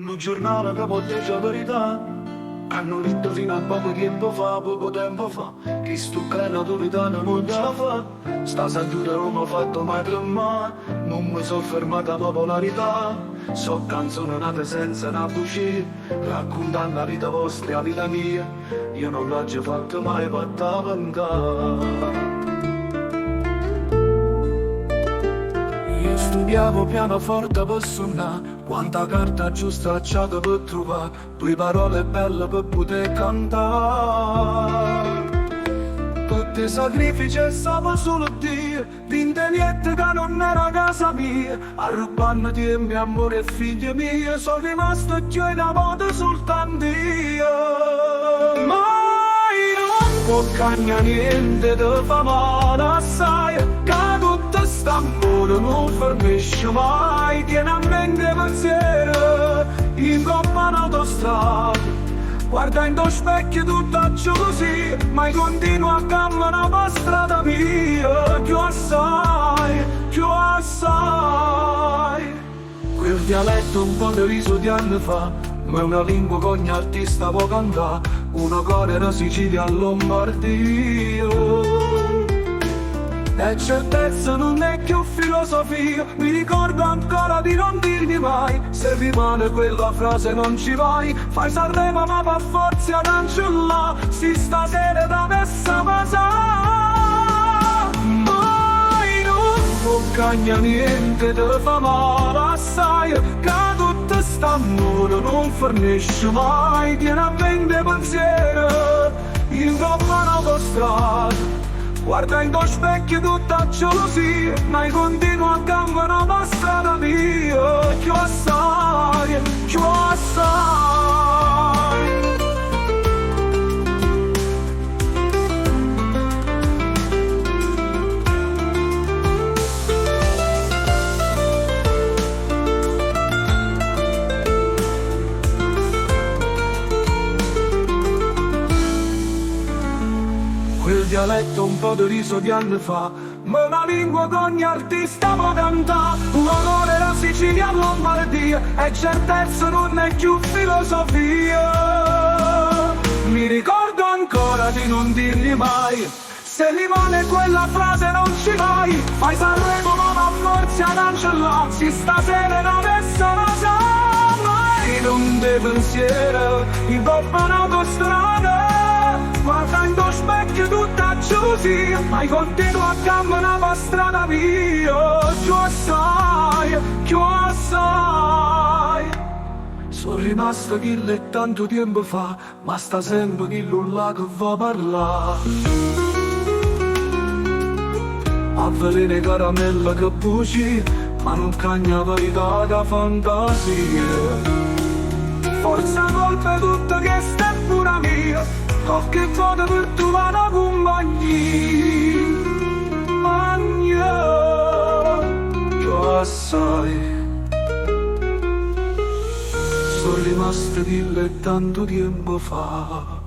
Un giornale che può dire la verità. Hanno detto fino a poco tempo fa, che sto napolitano non ce la fa. Sta seduta non mi ha fatto mai tremare, non mi sono fermata a popolarità. So canzoni nate senza una voce, raccontando la vita vostra e la vita mia. Io non l'ho già fatto mai per t'avventare. Io studiavo pianoforte per suonare, quanta carta giusta acciata per trovare due parole belle per poter cantare. Tutti i sacrifici stavo solo Dio, vinte niente che non era casa mia. A rubare tempo, amore e figli miei, sono rimasto più in volta soltanto io. Mai non può cambiare niente, ti fa male assai, che tutto st'amore non fermisce mai. Tieni a mente pensiero, in coppa un'autostrada. Guarda in tuo specchio tutto ciò così, ma continua a camminare per strada mia. Più assai, più assai. Quel dialetto un po' deriso di anni fa, ma è una lingua che ogni artista può cantare. Una core da Sicilia a Lombardia. E certezza non è più filosofia, mi ricordo ancora di non dirmi mai. Se rimane quella frase non ci vai, fai Sanremo ma per forza non ce l'ha. Si stasera da messa casa, mai non può cambiare niente, te fa male assai, che tutto st'amore non fornisce mai. Tieni a mente pensiero, in coppa un'autostrada. Guarda in tuo specchio tutta gelosia, ma continua a camminare per strada mia. Più assai, più assai. Quel dialetto un po' deriso di anni fa, ma una lingua che ogni artista può cantare. L'onore la Sicilia, Lombardia, e certezza non è più filosofia. Mi ricordo ancora di non dirgli mai, se rimane quella frase non ci vai. Fai Sanremo ma forza non ce l'ha, si stasera non messa la sa. Mai non de pensiero, in coppa un'autostrada. Guarda in tuo specchio tutta gelosia, ma continua a camminare per strada mia. Più assai, più assai. Sono rimasto chille tanto tempo fa, ma sta sempre chillo là che va parlare. Avvelene caramella che buci, ma non cagna verità da fantasia. Forse colpa tutta che sta pure mia, qualche volta per trovare una compagnia. Magna, più assai. Sono rimasto chille tanto tempo fa.